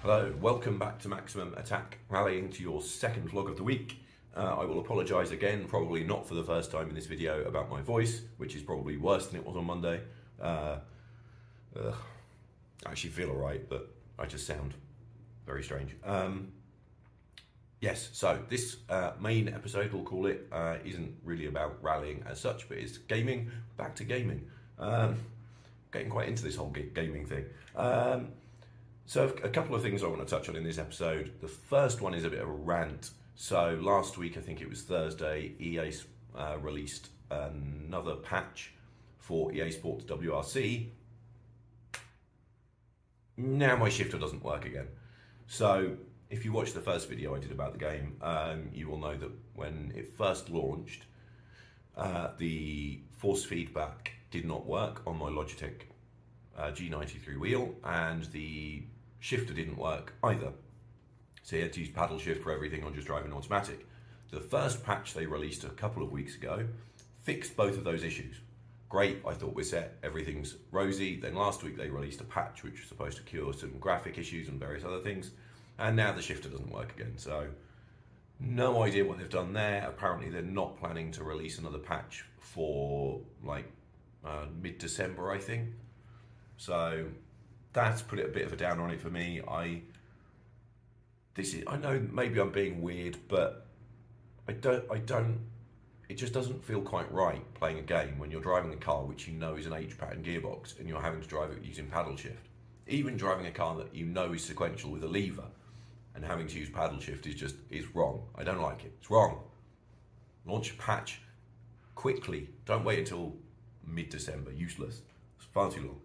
Hello, welcome back to Maximum Attack, rallying to your second vlog of the week. I will apologise again, probably not for the first time in this video, about my voice, which is probably worse than it was on Monday. I actually feel alright, but I just sound very strange. Yes, so this main episode, we'll call it, isn't really about rallying as such, but it's gaming, back to gaming. Getting quite into this whole gaming thing. So a couple of things I want to touch on in this episode. The first one is a bit of a rant. So last week, I think it was Thursday, EA released another patch for EA Sports WRC. Now my shifter doesn't work again. So if you watched the first video I did about the game, you will know that when it first launched, the force feedback did not work on my Logitech G93 wheel, and the shifter didn't work either. So you had to use paddle shift for everything on just driving automatic. The first patch they released a couple of weeks ago fixed both of those issues. Great, I thought we're set, everything's rosy. Then last week they released a patch which was supposed to cure some graphic issues and various other things, and now the shifter doesn't work again. So no idea what they've done there. Apparently they're not planning to release another patch for like mid-December, I think. So that's put it a bit of a down on it for me. I know maybe I'm being weird, but it just doesn't feel quite right playing a game when you're driving a car which you know is an H pattern gearbox and you're having to drive it using paddle shift. Even driving a car that you know is sequential with a lever and having to use paddle shift is wrong. I don't like it. It's wrong. Launch a patch quickly. Don't wait until mid-December. Useless. It's far too long.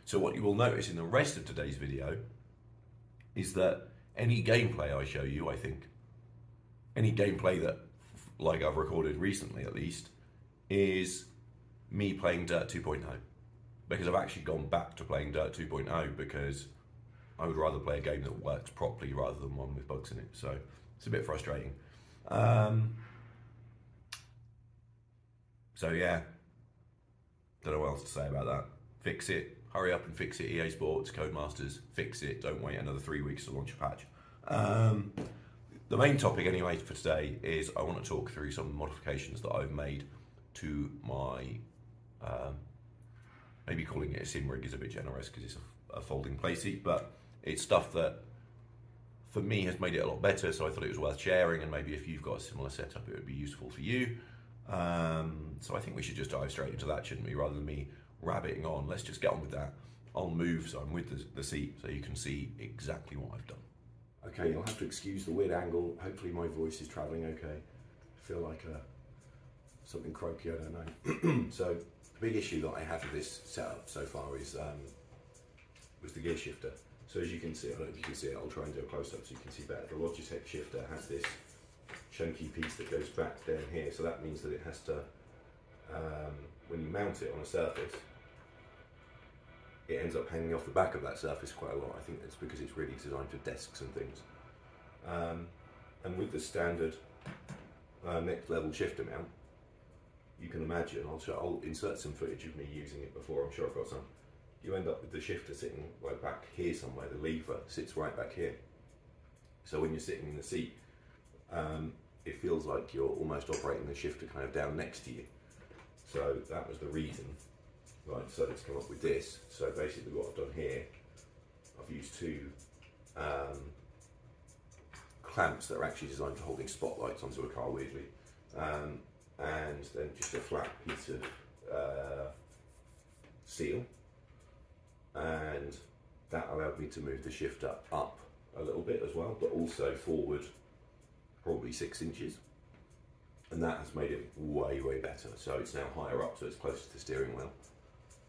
So what you will notice in the rest of today's video is that any gameplay I show you, I think, any gameplay that, like I've recorded recently at least, is me playing Dirt 2.0. Because I've actually gone back to playing Dirt 2.0 because I would rather play a game that works properly rather than one with bugs in it. So it's a bit frustrating. So yeah, don't know what else to say about that. Fix it, hurry up and fix it, EA Sports, Codemasters, fix it, don't wait another 3 weeks to launch a patch. The main topic anyway for today is I want to talk through some modifications that I've made to my, maybe calling it a sim rig is a bit generous because it's a folding play seat, but it's stuff that for me has made it a lot better, so I thought it was worth sharing, and maybe if you've got a similar setup it would be useful for you. So I think we should just dive straight into that, shouldn't we, rather than me rabbiting on. Let's just get on with that. I'll move so I'm with the seat so you can see exactly what I've done. Okay, you'll have to excuse the weird angle. Hopefully my voice is travelling okay. I feel like something croaky, I don't know. So the big issue that I had with this setup so far is was the gear shifter. So as you can see, I don't know if you can see it, I'll try and do a close-up so you can see better. The Logitech shifter has this chunky piece that goes back down here, so that means that it has to, when you mount it on a surface, it ends up hanging off the back of that surface quite a lot. I think it's because it's really designed for desks and things. And with the standard next level shifter mount, you can imagine, I'll insert some footage of me using it before, I'm sure I've got some. You end up with the shifter sitting right back here somewhere, the lever sits right back here. So when you're sitting in the seat, it feels like you're almost operating the shifter kind of down next to you. So that was the reason I decided to come up with this. So basically what I've done here, I've used two clamps that are actually designed for holding spotlights onto a car, weirdly, and then just a flat piece of steel, and that allowed me to move the shifter up a little bit as well, but also forward probably 6 inches, and that has made it way better. So it's now higher up, so it's closer to the steering wheel,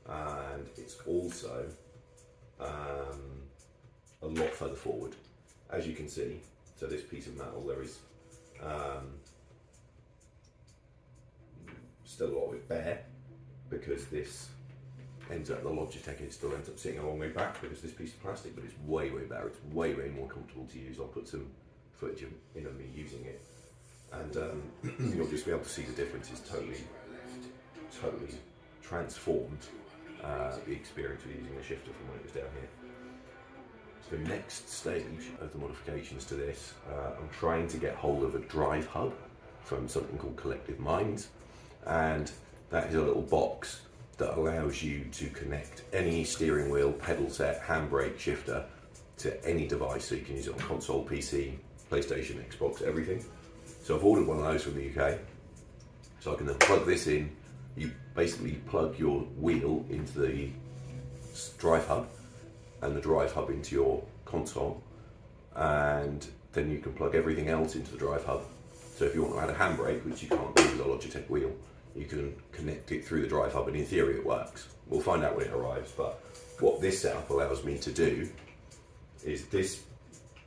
and it's also a lot further forward, as you can see. So this piece of metal, there is still a lot of it bare because this ends up, the Logitech, it still ends up sitting a long way back because this piece of plastic, but it's way better. It's way more comfortable to use. I'll put some footage of me using it, and you'll just be able to see the difference. It's totally transformed the experience of using the shifter from when it was down here. The next stage of the modifications to this, I'm trying to get hold of a drive hub from something called Collective Minds, and that is a little box that allows you to connect any steering wheel, pedal set, handbrake, shifter to any device, so you can use it on console, PC, PlayStation, Xbox, everything. So I've ordered one of those from the UK, so I can then plug this in. You basically plug your wheel into the drive hub and the drive hub into your console, and then you can plug everything else into the drive hub. So if you want to add a handbrake, which you can't do with a Logitech wheel, you can connect it through the drive hub, and in theory it works. We'll find out when it arrives, but what this setup allows me to do is this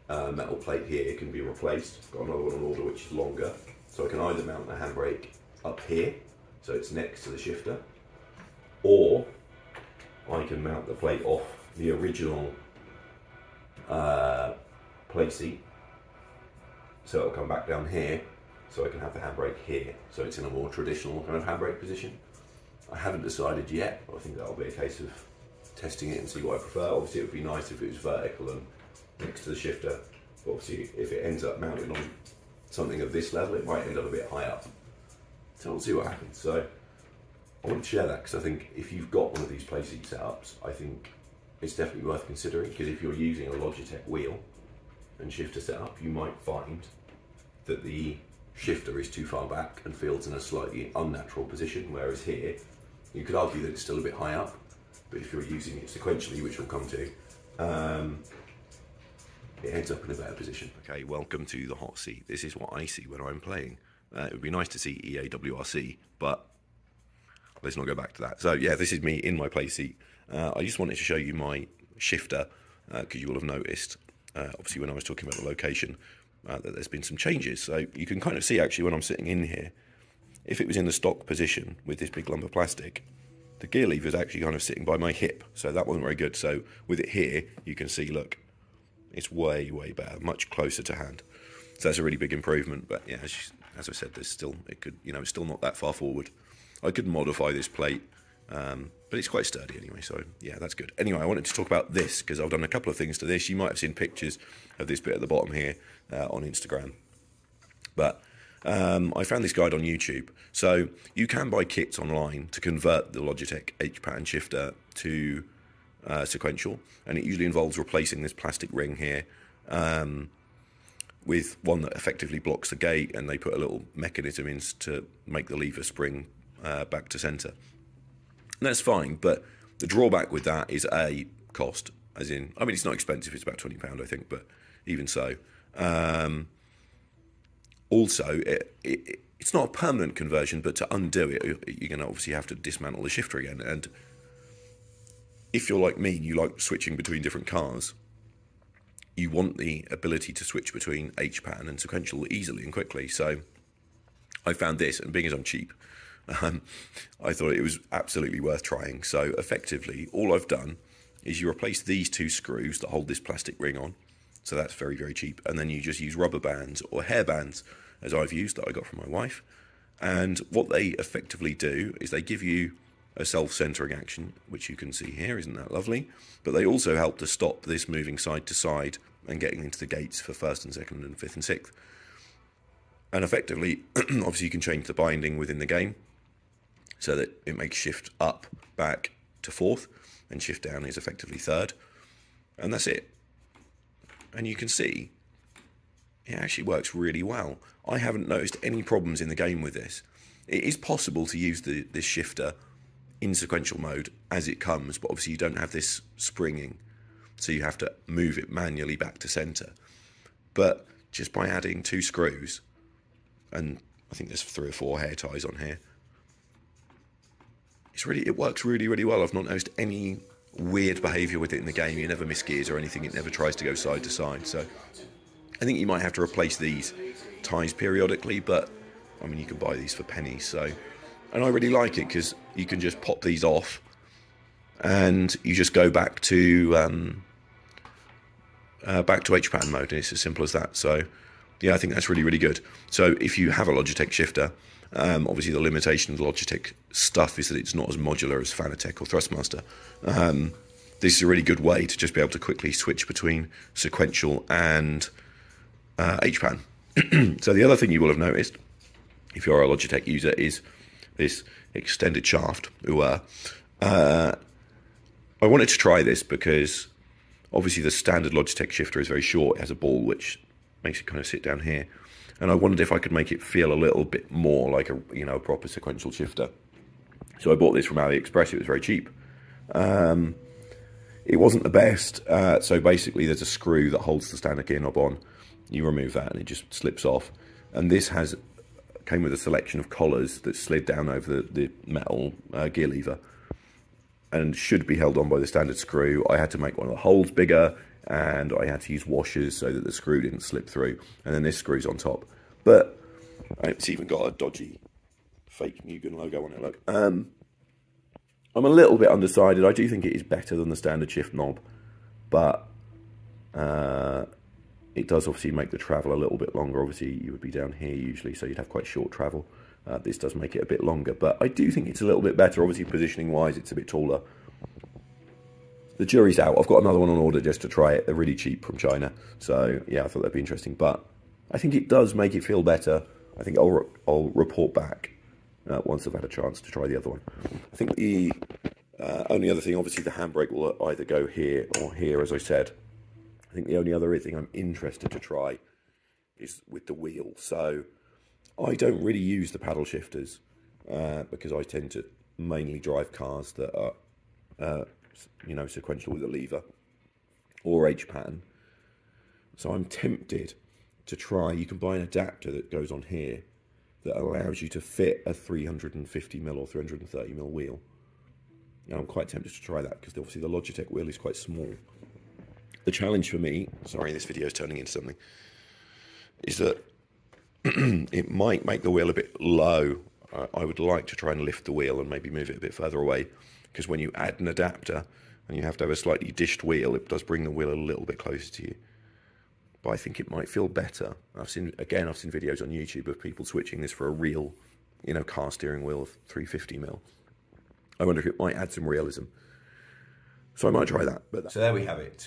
metal plate here can be replaced. I've got another one on order which is longer, so I can either mount the handbrake up here, so it's next to the shifter, or I can mount the plate off the original plate seat, so it'll come back down here, so I can have the handbrake here, so it's in a more traditional kind of handbrake position. I haven't decided yet, but I think that'll be a case of testing it and see what I prefer. Obviously it would be nice if it was vertical and next to the shifter, but obviously if it ends up mounted on something of this level, it might end up a bit high up. So we'll see what happens. So I want to share that because I think if you've got one of these play seat setups, I think it's definitely worth considering, because if you're using a Logitech wheel and shifter setup, you might find that the shifter is too far back and feels in a slightly unnatural position, whereas here you could argue that it's still a bit high up, but if you're using it sequentially, which we'll come to, it ends up in a better position. Okay, welcome to the hot seat. This is what I see when I'm playing. It would be nice to see EA WRC, but let's not go back to that. So yeah, this is me in my play seat. I just wanted to show you my shifter, because you will have noticed, obviously when I was talking about the location, that there's been some changes. So you can kind of see actually when I'm sitting in here, if it was in the stock position with this big lump of plastic, the gear lever is actually kind of sitting by my hip, so that wasn't very good. So with it here, you can see, look, it's way, way better, much closer to hand. So that's a really big improvement. But yeah, as I said, there's still, it could, you know, it's still not that far forward. I could modify this plate, but it's quite sturdy anyway, so yeah, that's good. Anyway, I wanted to talk about this because I've done a couple of things to this. You might have seen pictures of this bit at the bottom here on Instagram, but I found this guide on YouTube. So you can buy kits online to convert the Logitech H-pattern shifter to sequential, and it usually involves replacing this plastic ring here with one that effectively blocks the gate, and they put a little mechanism in to make the lever spring back to center. And that's fine, but the drawback with that is a cost, as in, I mean, it's not expensive, it's about £20 I think, but even so. Also, it's not a permanent conversion, but to undo it, you're going to obviously have to dismantle the shifter again. And if you're like me and you like switching between different cars, you want the ability to switch between H-pattern and sequential easily and quickly. So I found this, and being as I'm cheap, I thought it was absolutely worth trying. So effectively, all I've done is you replace these two screws that hold this plastic ring on. So that's very, very cheap. And then you just use rubber bands or hair bands, as I've used, that I got from my wife. And what they effectively do is they give you a self-centering action, which you can see here, isn't that lovely? But they also help to stop this moving side to side and getting into the gates for first and second and fifth and sixth. And effectively, obviously you can change the binding within the game so that it makes shift up, back to fourth, and shift down is effectively third. And that's it. And you can see it actually works really well. I haven't noticed any problems in the game with this. It is possible to use this shifter in sequential mode as it comes, but obviously you don't have this springing, so you have to move it manually back to center. But just by adding two screws, and I think there's 3 or 4 hair ties on here, it works really, really well. I've not noticed any weird behaviour with it in the game. You never miss gears or anything. It never tries to go side to side. So I think you might have to replace these ties periodically, but I mean, you can buy these for pennies. So, and I really like it because you can just pop these off and you just go back to H-pattern mode, and it's as simple as that. So yeah, I think that's really, really good. So if you have a Logitech shifter, obviously the limitation of the Logitech stuff is that it's not as modular as Fanatec or Thrustmaster. this is a really good way to just be able to quickly switch between sequential and HPAN. So the other thing you will have noticed, if you're a Logitech user, is this extended shaft. I wanted to try this because obviously the standard Logitech shifter is very short. It has a ball which makes it kind of sit down here. And I wondered if I could make it feel a little bit more like a, you know, a proper sequential shifter. So I bought this from AliExpress. It was very cheap. It wasn't the best. So basically there's a screw that holds the standard gear knob on. You remove that and it just slips off. And this came with a selection of collars that slid down over the metal gear lever and should be held on by the standard screw. I had to make one of the holes bigger, and I had to use washers so that the screw didn't slip through. And then this screw's on top. But it's even got a dodgy fake Mugen logo on it, look. I'm a little bit undecided. I do think it is better than the standard shift knob, but it does obviously make the travel a little bit longer. Obviously, you would be down here usually, so you'd have quite short travel. This does make it a bit longer, but I do think it's a little bit better. Obviously, positioning-wise, it's a bit taller. The jury's out. I've got another one on order just to try it. They're really cheap from China, so yeah, I thought that'd be interesting. But I think it does make it feel better. I think I'll report back once I've had a chance to try the other one. I think the only other thing, obviously, the handbrake will either go here or here, as I said. I think the only other thing I'm interested to try is with the wheel. So I don't really use the paddle shifters because I tend to mainly drive cars that are, you know, sequential with a lever or H-pattern. So I'm tempted to try. You can buy an adapter that goes on here that allows you to fit a 350mm or 330mm wheel. Now I'm quite tempted to try that because obviously the Logitech wheel is quite small. The challenge for me, sorry, this video is turning into something, is that it might make the wheel a bit low. I would like to try and lift the wheel and maybe move it a bit further away, because when you add an adapter and you have to have a slightly dished wheel, it does bring the wheel a little bit closer to you. But I think it might feel better. I've seen videos on YouTube of people switching this for a real, you know, car steering wheel of 350mm. I wonder if it might add some realism. So I might try that. But so there we have it.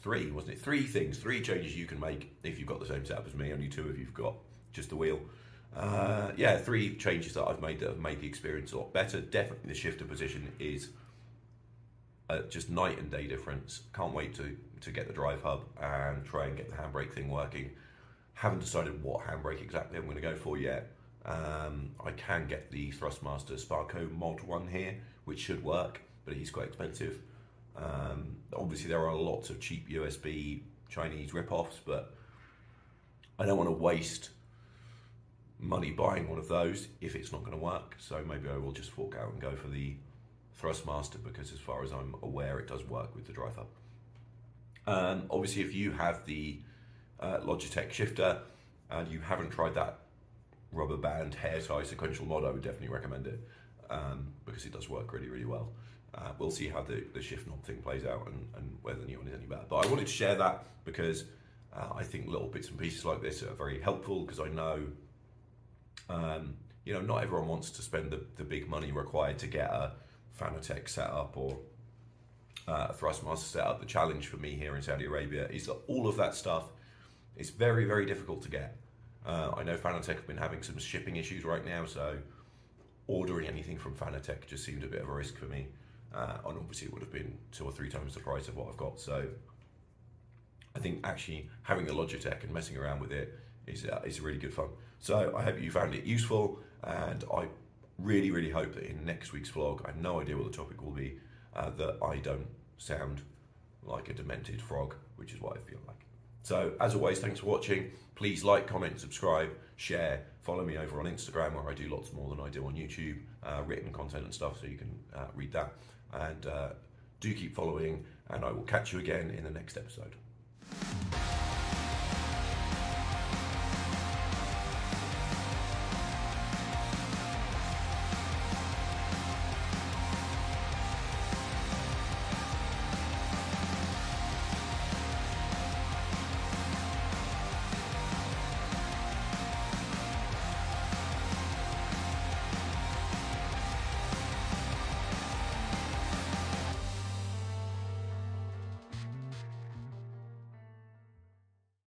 Three, wasn't it? Three things, three changes you can make if you've got the same setup as me. Only two if you've got just the wheel. Yeah, three changes that I've made that have made the experience a lot better. Definitely the shifter position is just night and day difference. Can't wait to get the drive hub and try and get the handbrake thing working. Haven't decided what handbrake exactly I'm going to go for yet. I can get the Thrustmaster Sparco Mod one here, which should work, but he's quite expensive. Obviously there are lots of cheap USB Chinese rip-offs, but I don't want to waste money buying one of those if it's not going to work. So maybe I will just fork out and go for the Thrustmaster, because as far as I'm aware it does work with the drive hub. Obviously if you have the Logitech shifter and you haven't tried that rubber band hair tie sequential mod, I would definitely recommend it, because it does work really, really well. We'll see how the shift knob thing plays out and whether the new one is any better. But I wanted to share that because I think little bits and pieces like this are very helpful, because I know, you know, not everyone wants to spend the big money required to get a Fanatec setup or a Thrustmaster setup. The challenge for me here in Saudi Arabia is that all of that stuff is very, very difficult to get. I know Fanatec have been having some shipping issues right now, so ordering anything from Fanatec just seemed a bit of a risk for me. And obviously it would have been 2 or 3 times the price of what I've got. So I think actually having the Logitech and messing around with it is really good fun. So I hope you found it useful, and I really, really hope that in next week's vlog, I have no idea what the topic will be, that I don't sound like a demented frog, which is what I feel like. So as always, thanks for watching. Please like, comment, subscribe, share, follow me over on Instagram, where I do lots more than I do on YouTube, written content and stuff, so you can read that. And do keep following, and I will catch you again in the next episode.